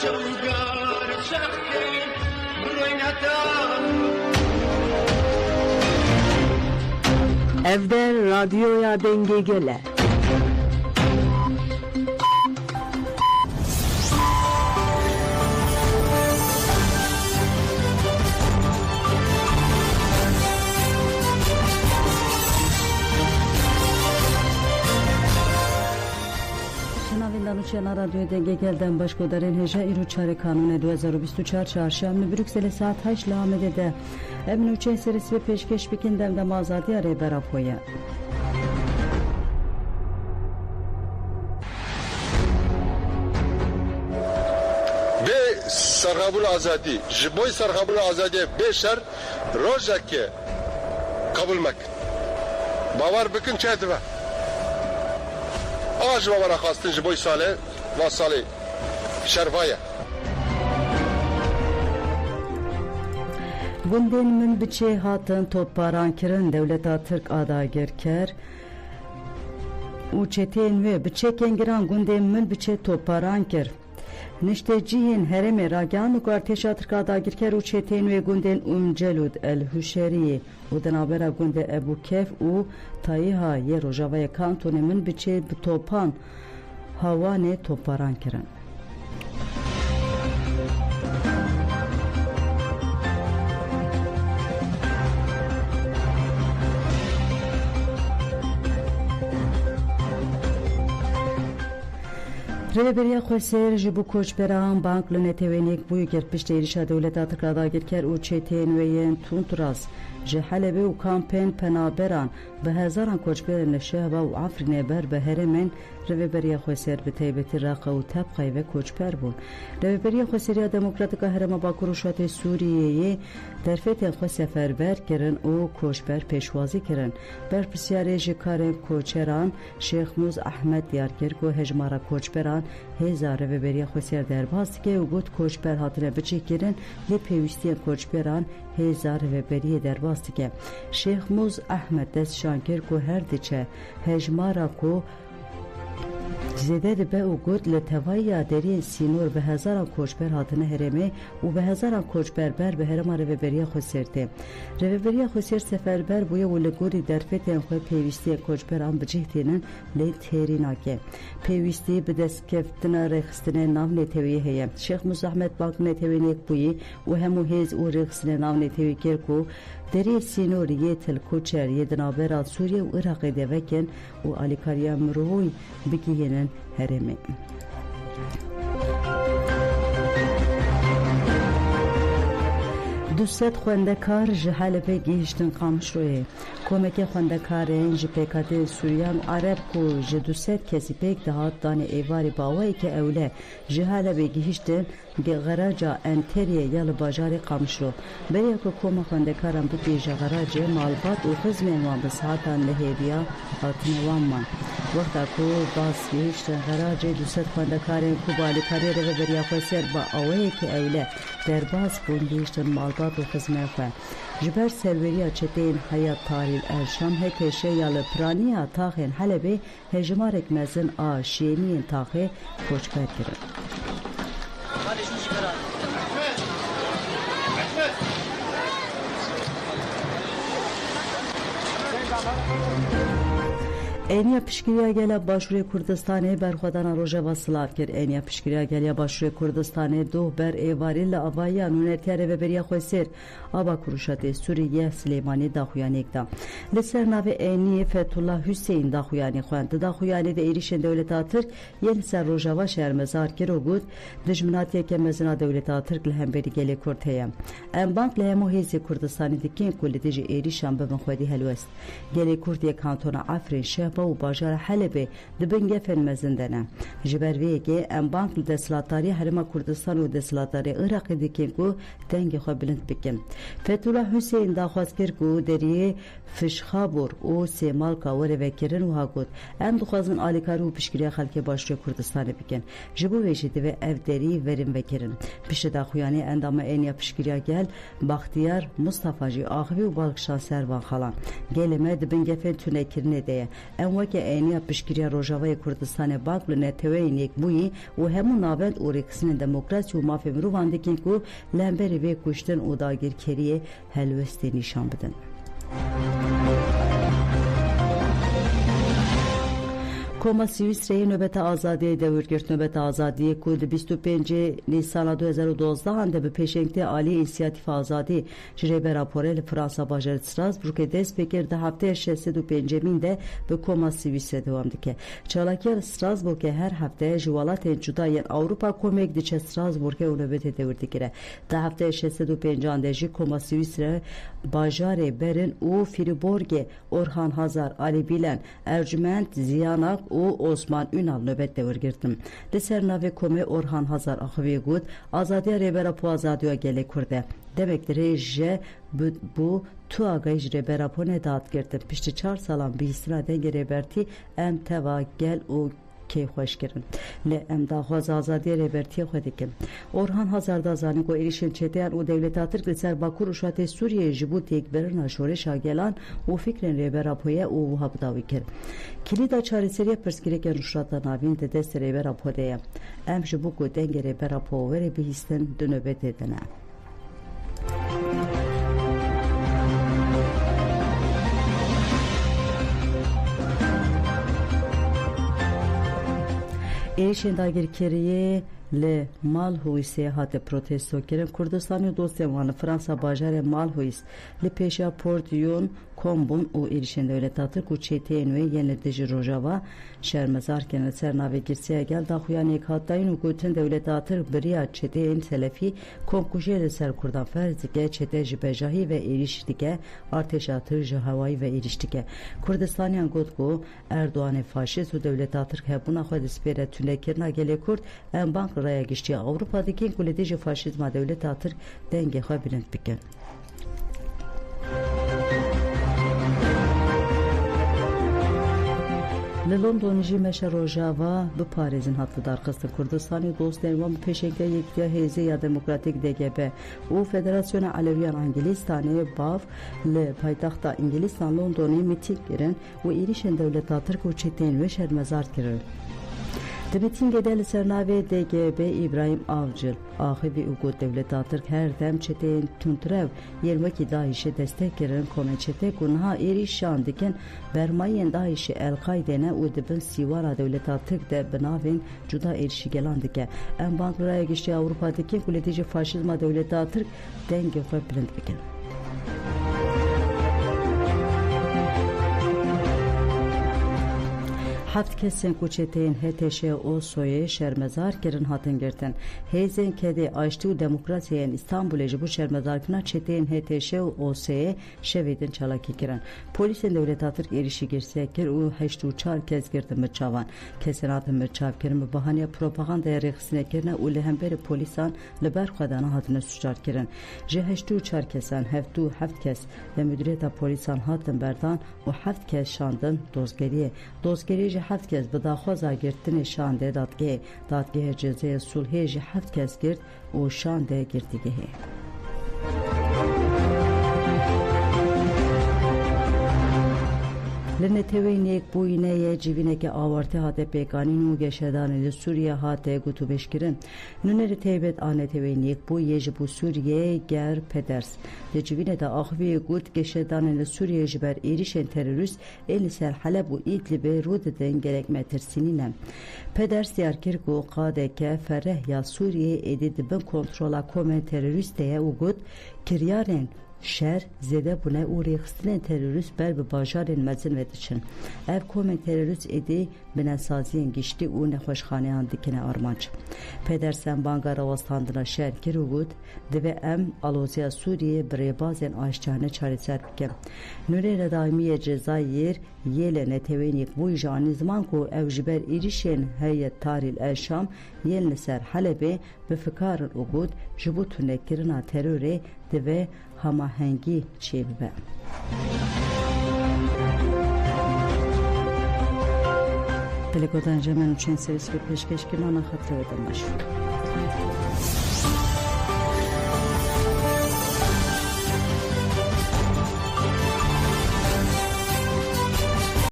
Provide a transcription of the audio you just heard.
Evde radyoya denge gele. Danışana radyoya denge gelden başkodarın heja iru çare kanun 2024 çarşamba Brüksel saat 8 lamede emnu çe serisi ve peşkeş bikinden de mazadi araya berapoya. Ve sarhabul azadi, jiboy sarhabul azadi beşer rojake kabul mek. Bavar bikin çedve. آج و ورا خواستن جبوی ساله و ساله شرفایه Günden min biçe hatın topparan kirin devleta Türk adagerker u çetin ve biçeken giran günden min biçe topparan kir nişte cihin hereme ragan u karteşa Türk adagerker u çetin ve günden umcelud el hüşeri u denabera günde Ebu Kef u tayiha ye rojavaya kantone min biçe topan havane topparan kirin. Revberiya Xweser ji bo koçberan bank li netewêniyek bûye gerpiştê êrişa dewleta Tirk dagirker û çêtiyên wê yên Tunturaz ji Helebê û kampên penaberan bi hezaran koçberên li Şehba û Afrînê ber bi herêmên Revberiya Xweser bi taybetî Raqa û Tebqayê ve koçber bûn. Revberiya Xweseriya Demokratîk a Herêma Bakur û Şatê Sûriyeyê derfetên xwe seferber kirin û koçber pêşwazî kirin. Berpirsiyarê ji karên koçeran Şêx Mûz Ahmed diyar kir ku hejmara koçberan hêza Revberiya Xweser derbas dike û got koçber hatine biçêkirin lê pêwîstiyên koçberan hêza Revberiyê derbas dike. Şêx Mûz Ahmed destşan kir ku her diçe hejmara ku Zêde dibe û got li tevaya deriyên sînor bi hezaran koçber hatine herêmê û bi hezaran koçber ber bi herêma Revberiya Xweser tê. Revberiya Xweser seferber bûye û li gorî derfetên xwe pêwîstiyên koçberan bicih tênin lê têrî nake. Pêwîstî bi destkeftina rêxistinê nav netewî heye. Şêx Mûz Ahmed bank netewêniyek bûyî û hemû hêz û rêxistinê nav netewî kir ku deriyê sînor yê Tilkoçer yê di navbera Sûriye û Iraqê de vekin û alîkariya mirovî bigihînin herêmê. Dusset xwendekar ji Helebê gihîştin Qamişloyê. Komekê xwendekarên ji pêkhatiyên Sûriyan û Arab ku ji dusset kesî pêk dihat danê êvarê bawayeke ewle ji Helebê gihîştin geraca Enteriye ya li bajarê Qamişlo. Beriya ku koma xwendekaran bibî ji geracê malbat û xizmên wan bi sihatan lihêviya hatine wan man. Wexta ku bas gihîştin geracê dusset xwendekarên ku bi alîkariyê Revberiya Xweser bi awayekî ewle derbas bûn gihîştin malbat û xizmên xwe. Ji ber serweriya çeteyên Hayat Tahrir Erşam hekêşe ya li piraniya taxên Helebê hejmarek mezin a şîyeniyên taxê koçber kirin. Eniya pişkiriya gela başûrê Kurdistanê berxwedana Rojava Silav kir. Eniya pişkiriya geliya başûrê Kurdistanê doh ber êvarî li avaya nûnetiya Revberiya Xweser ava Kuruşatê Sûriye Silêmanî daxuyaniyek da. Li ser navê Eniyê Fethullah Hüseyin daxuyanî xwend. Di daxuyanî de êrişên dewleta Tirk yên li ser Rojava şermezar kir û got dijminatiyeke mezina dewleta Tirk li hemberî gelê Kurd heye. Em bank li hemû hêzê Kurdistanî dikin ku li dijî êrişan bibin xwedî helwest. Gelê Kurd yê kantona Afrîn Şehba û bajara Helebê dibin gefên mezin de ne. Ji ber vê yekê em bank li desthilatdarî Herêma Kurdistan û desthilatdarê Iraqê dikin ku dengê xwe bilind bikin. Fethullah Hüseyin daxwaz kir ku deriyê Fişxabûr û Sêmalka were vekirin û hagot em dixwazin alîkarî û piştgiriya xelkê başûrê Kurdistanê bikin. Ji bo vê jî divê ev derî verin vekirin. Piştî daxuyanî endama êniya piştgiriya gel Baxtiyar Mustafa jî axivî û balkişan servan xalan. Gelê me dibin gefên tûnekirinê de ye. Em emweke eniya pişkiriya Rojavaya Kurdistanê bank li neteweyên yekbûyî û hemû navend û rêxistinên demokrasî û mafê mirovan dikin ku lemberî vê kuştin û dagirkeriyê helwestê nîşan bidin. Koma Sîwîsreyê nöbeta azadiyê dewirgirt. Nöbeta azadiyê ku di 25 Nîsana 2012 de bi pêşengtê alî înisiyatîfa azadî ji rêbera porê li Fransa bajarê Strasbourgê dest pê kir di hefteyê 65 de bi Koma Sîwîsrê dewam dike. Çalakiya li Strasbourgê her hefte ji welatên cuda yên Awropa komêk diçe Strasbourgê û nöbetê dewir dikire. Di hefteyê 65 de jî Koma Sîwîsrê bajarê Berin û Friborgê Orhan Hazar, Ali Bilen, Ercüment Ziyanak û Osman Ünal nöbet dewirgirtin. Li ser navê Komê Orhan Hazar axivî got azadiya rêbera po azadiya gelê Kurd e. Demektir je bu tu agayî ji rêbera po nedatgirtin. Piştî 4 salan bihîstina dengê rêbertî em teva gel û kê xweş kirin. Lê em daxwaza azadiya rêbertiyê xwe dikin. Orhan Hazar da zanî ku êrişên çeteyan û dewleta Tirk li ser Bakur û şatê Sûriyeyê ji bo têkbirina şoreşa gelan û fikrên rêbera poye û wiha bidawî kir. Kilîda çarêseriya pirsgirêkên rûşata navîn di destê rêbera po de ye. Em ji bo ku dengê rêbera po werê bihîstin di nöbetê de ne. Êrişên dagirkeriyê li Malhûîsê hate protesto kirin. Kurdistanê dostên wan li Fransa bajarê Malhûîs li pêşiya Port-Yûn kombûn û êrişên dewleta Tirk û çêteyên wê yên li dijî Rojava şermezar kirin. Li ser navê girsiya gel daxuyanê hatayîn û gotin dewleta Tirk biriya çêteyên Selefî komkujiyê li ser Kurdan ferz dike, çête ji bejahî ve êriş dike, artêşa Tirk ji hewayî ve êriş dike. Kurdistaniyan got ku Erdoğanê faşîst û dewleta Tirk hebûna xwe dispêre tûnekirina gelê Kurd em bank raya giştiya Awropa dikin ku li dijî faşîzma dewleta Tirk dengê xwe bilind bikin. Li London jî meşa Rojava biparêzin hat lidarxistin. Kurdistanê dostên wan bi pêşengê Yekîtiya Hêzê ya Demokratîk DGB û Federasyona Alewiyan Ingîlistanê bav li paytexta Ingîlistan Londonê mîtîng kirin û êrişên dewleta Tirk û çêteyên wê şermezar kirin. Di mîtîngê de li ser navê DGB İbrahim Avcıl axivî û got dewleta Tirk her dem çeteyên tundrev yên wekî Daişê destek kirin. Komên çete ku niha êrîş şan dikin bermayên Daişê El-Qaîdê ne û dibin sîwara dewleta Tirk de bi navên cuda êrişî gelan dike. Em bank raya giştî Awropa dikin ku li dijî faşîzma dewleta Tirk dengê xwe bilind bikin. Heft kesên ku çeteyên HTŞ Osoyê şermezar kirin hatin girtin. Hêzên Kedê Aştî û Demokrasiyên İstanbulê ji bo şermezarkirina çeteyên HTŞ û OSYê şevê din çalakî kirin. Polîsên dewleta Tirk êrişî girsiya kir û 84 kes girtin mirçavan. Kesên hatin mirçav kirin bi bahaniya propagandaya rêxistinekirine û li hemberî polîsan li ber xwedana hatine suçar kirin. Ji 84 kesan 7 kes li müdîriyeta polîsan hatin berdan û 7 kes şandin dozgeriyê. Dozgeriyê 7 kes bi daxwaza girtinê şandê dadgehê cezayê sulhê jî 7 kes girt û şandê girtîgehê. Li netewên yekbûyîneyê civîneke awarte hate pêkanîn û geşedanê li Sûriye hate gotûbêjkirin. Nûnerê taybet a netewên yekbûyî ji bo Sûriyeyê ger Peders. Li civînê de axivî got geşedanên li Sûriyeyê ji ber êrişên terorîst ên li ser Heleb û Îdlibê rû didin gelek metirsînî ne. Peders diyar kir ku qadeke fereh ya Sûriyeyê êdî dibin kontrola komên terorîst ye û got kiryarên şer zede bune û rêxistinên terorîst ber bi bajarên mezin ve diçin. Ev komên terorîst êdî binasaziyên giştî û nexweşxaneyan dikine armanc. Pedersen banga rawastandina şer kir û got dibe em aloziya Sûriyê bi rêbazên aştiyane çareser bikin. Nûnerê daimiyê Cezayir yê li netewên yekbûyî ji anî ziman ku ew ji ber êrişên Heyet Tahrir el Şam yên li ser Helebê bi fikarin û got ji bo tûnekirina terorê dibe hamahengî çêbibe. Pelegodan cemen uçen servis ve peşkeşkirana hatırladım başı.